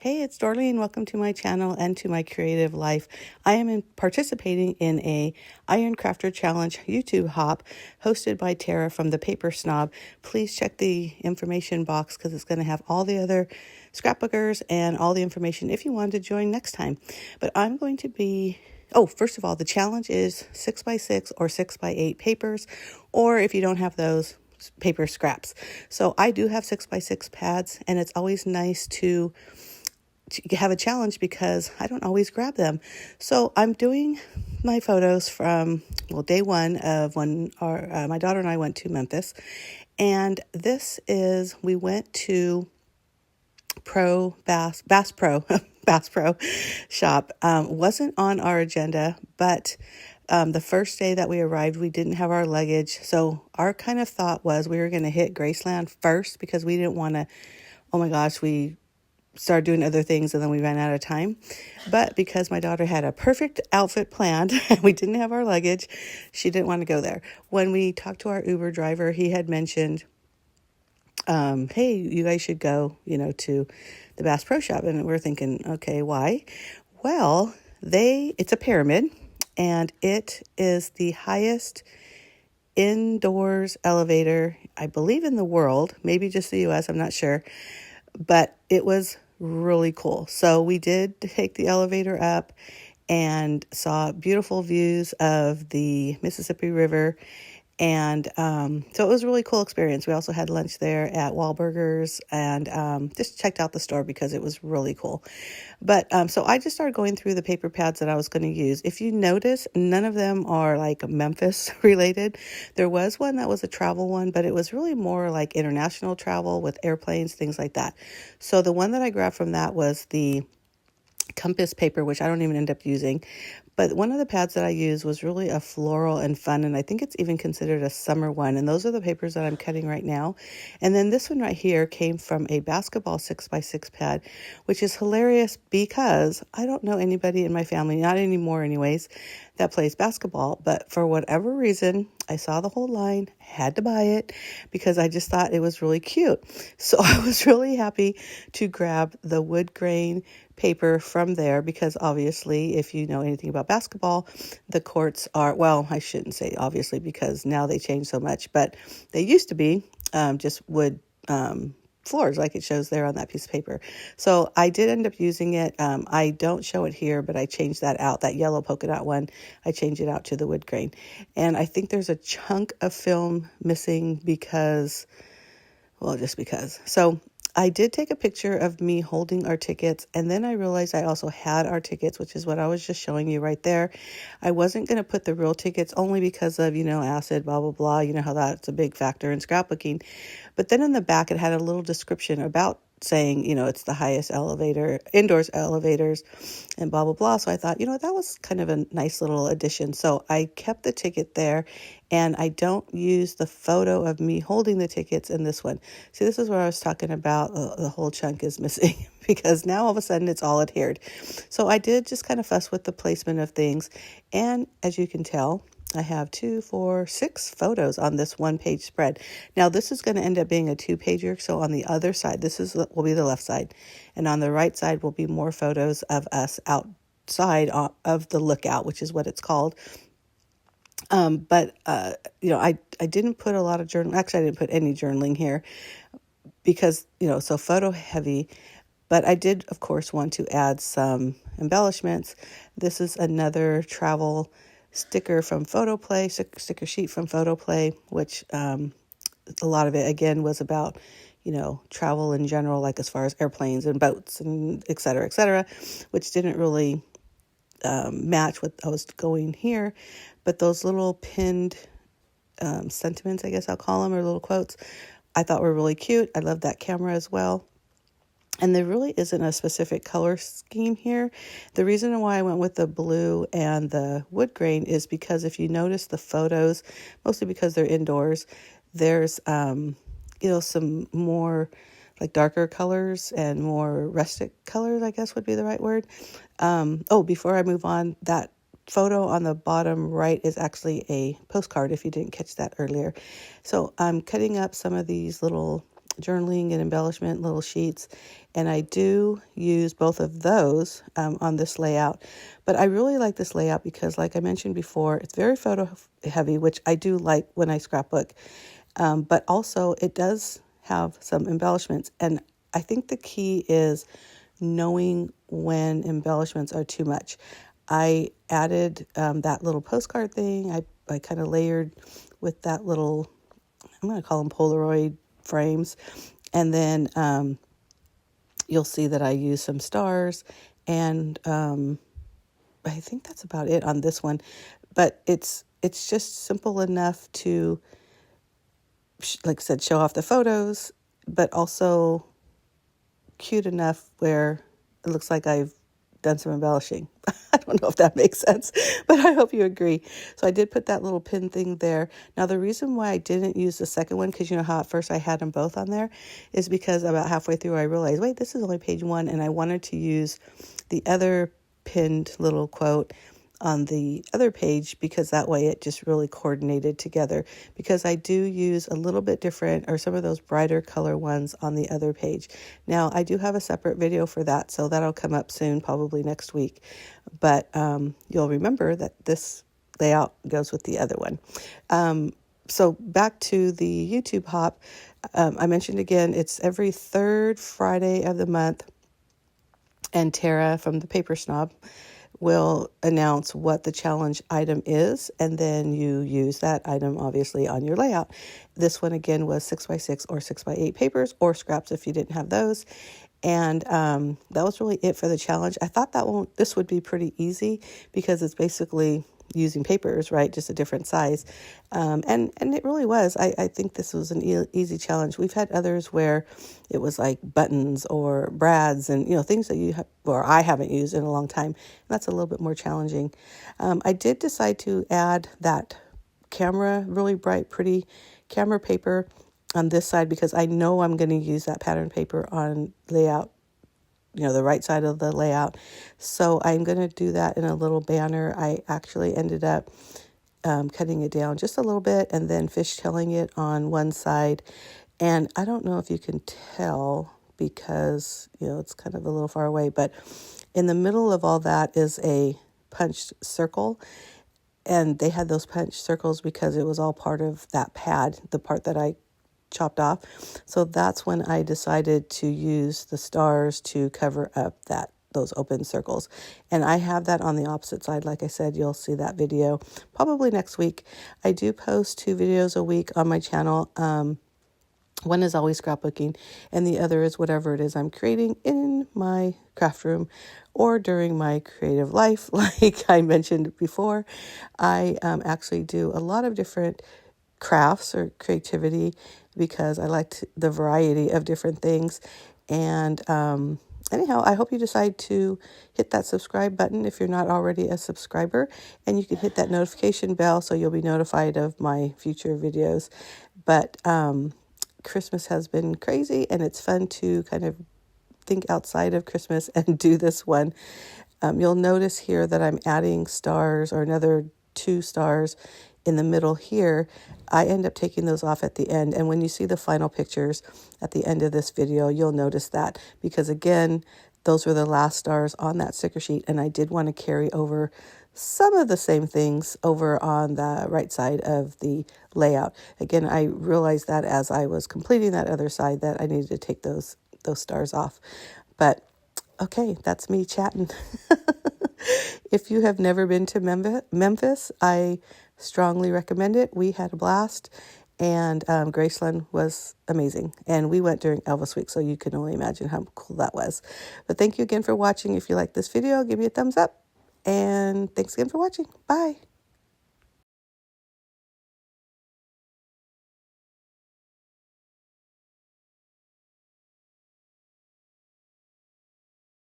Hey, it's Dorleen. Welcome to my channel and to my creative life. I am participating in a Iron Crafter Challenge YouTube hop hosted by Tara from the Paper Snob. Please check the information box because it's going to have all the other scrapbookers and all the information if you want to join next time. But I'm going to be... Oh, first of all, the challenge is 6x6 or 6x8 papers, or if you don't have those, paper scraps. So I do have 6x6 pads, and it's always nice to have a challenge because I don't always grab them. So I'm doing my photos from, day one of when my daughter and I went to Memphis. And this is, we went to Bass Pro Bass Pro shop. Wasn't on our agenda, but the first day that we arrived, we didn't have our luggage. So our kind of thought was we were going to hit Graceland first because we didn't want to, oh my gosh, we started doing other things and then we ran out of time. But because my daughter had a perfect outfit planned and we didn't have our luggage, she didn't want to go there. When we talked to our Uber driver, he had mentioned, hey, you guys should go, to the Bass Pro Shop. And we're thinking, okay, why? Well, it's a pyramid and it is the highest indoors elevator, I believe, in the world, maybe just the US, I'm not sure, but it was really cool. So we did take the elevator up and saw beautiful views of the Mississippi River. And so it was a really cool experience. We also had lunch there at Wahlburgers and just checked out the store because it was really cool. But so I just started going through the paper pads that I was going to use. If you notice, none of them are like Memphis related. There was one that was a travel one, but it was really more like international travel with airplanes, things like that. So the one that I grabbed from that was the Compass paper, which I don't even end up using. But one of the pads that I used was really a floral and fun, and I think it's even considered a summer one. And those are the papers that I'm cutting right now. And then this one right here came from a basketball 6x6 pad, which is hilarious because I don't know anybody in my family, not anymore anyways, that plays basketball. But for whatever reason, I saw the whole line, had to buy it because I just thought it was really cute. So I was really happy to grab the wood grain paper from there because obviously, if you know anything about basketball, the courts are, well, I shouldn't say obviously because now they change so much, but they used to be just wood floors like it shows there on that piece of paper. So I did end up using it. I don't show it here, but I changed that out. That yellow polka dot one, I changed it out to the wood grain. And I think there's a chunk of film missing because, well, just because. So I did take a picture of me holding our tickets, and then I realized I also had our tickets, which is what I was just showing you right there. I wasn't going to put the real tickets only because of, acid, blah, blah, blah. You know how that's a big factor in scrapbooking. But then in the back, it had a little description about saying, it's the highest indoors elevators and blah, blah, blah. So I thought, that was kind of a nice little addition. So I kept the ticket there and I don't use the photo of me holding the tickets in this one. See, this is where I was talking about the whole chunk is missing because now all of a sudden it's all adhered. So I did just kind of fuss with the placement of things. And as you can tell, I have 2, 4, 6 photos on this 1-page spread. Now this is going to end up being a 2-pager. So on the other side, will be the left side. And on the right side will be more photos of us outside of the lookout, which is what it's called. But I didn't put a lot of journaling. Actually, I didn't put any journaling here because, so photo heavy. But I did, of course, want to add some embellishments. This is another travel sticker from PhotoPlay, sticker sheet from PhotoPlay, which a lot of it, again, was about, travel in general, like as far as airplanes and boats and et cetera, which didn't really match what I was going here. But those little pinned sentiments, I guess I'll call them, or little quotes, I thought were really cute. I love that camera as well. And there really isn't a specific color scheme here. The reason why I went with the blue and the wood grain is because if you notice the photos, mostly because they're indoors, there's, some more like darker colors and more rustic colors, I guess would be the right word. Before I move on, that photo on the bottom right is actually a postcard if you didn't catch that earlier. So I'm cutting up some of these little journaling and embellishment little sheets, and I do use both of those on this layout. But I really like this layout because, like I mentioned before, it's very photo heavy, which I do like when I scrapbook, but also it does have some embellishments, and I think the key is knowing when embellishments are too much. I added that little postcard thing. I kind of layered with that little, I'm going to call them Polaroid frames. And then you'll see that I use some stars, and I think that's about it on this one. But it's just simple enough to, like I said, show off the photos, but also cute enough where it looks like I've done some embellishing. I don't know if that makes sense, but I hope you agree. So I did put that little pin thing there. Now, the reason why I didn't use the second one, because you know how at first I had them both on there, is because about halfway through I realized, wait, this is only page 1, and I wanted to use the other pinned little quote on the other page, because that way it just really coordinated together, because I do use a little bit different, or some of those brighter color ones on the other page. Now, I do have a separate video for that, so that'll come up soon, probably next week. But you'll remember that this layout goes with the other one. So back to the YouTube hop. I mentioned again, it's every third Friday of the month, and Tara from the Paper Snob will announce what the challenge item is, and then you use that item obviously on your layout. This one again was 6x6 or 6x8 papers, or scraps if you didn't have those. And that was really it for the challenge. I thought this would be pretty easy, because it's basically using papers, right? Just a different size. And it really was. I think this was an easy challenge. We've had others where it was like buttons or brads and, things that you have, or I haven't used in a long time. And that's a little bit more challenging. I did decide to add that camera, really bright, pretty camera paper on this side, because I know I'm going to use that pattern paper on layout, the right side of the layout. So I'm going to do that in a little banner. I actually ended up cutting it down just a little bit and then fishtailing it on one side. And I don't know if you can tell, because, it's kind of a little far away, but in the middle of all that is a punched circle. And they had those punched circles because it was all part of that pad, the part that I chopped off. So that's when I decided to use the stars to cover up those open circles. And I have that on the opposite side. Like I said, you'll see that video probably next week. I do post 2 videos a week on my channel. One is always scrapbooking, and the other is whatever it is I'm creating in my craft room or during my creative life. Like I mentioned before, I actually do a lot of different crafts or creativity, because I liked the variety of different things. And anyhow, I hope you decide to hit that subscribe button if you're not already a subscriber, and you can hit that notification bell so you'll be notified of my future videos. But Christmas has been crazy, and it's fun to kind of think outside of Christmas and do this one. You'll notice here that I'm adding stars, or another 2 stars in the middle here. I end up taking those off at the end. And when you see the final pictures at the end of this video, you'll notice that, because again, those were the last stars on that sticker sheet. And I did want to carry over some of the same things over on the right side of the layout. Again, I realized that as I was completing that other side, that I needed to take those stars off. But okay, that's me chatting. If you have never been to Memphis, I strongly recommend it. We had a blast, and Graceland was amazing. And we went during Elvis Week, so you can only imagine how cool that was. But thank you again for watching. If you like this video, give me a thumbs up. And thanks again for watching. Bye.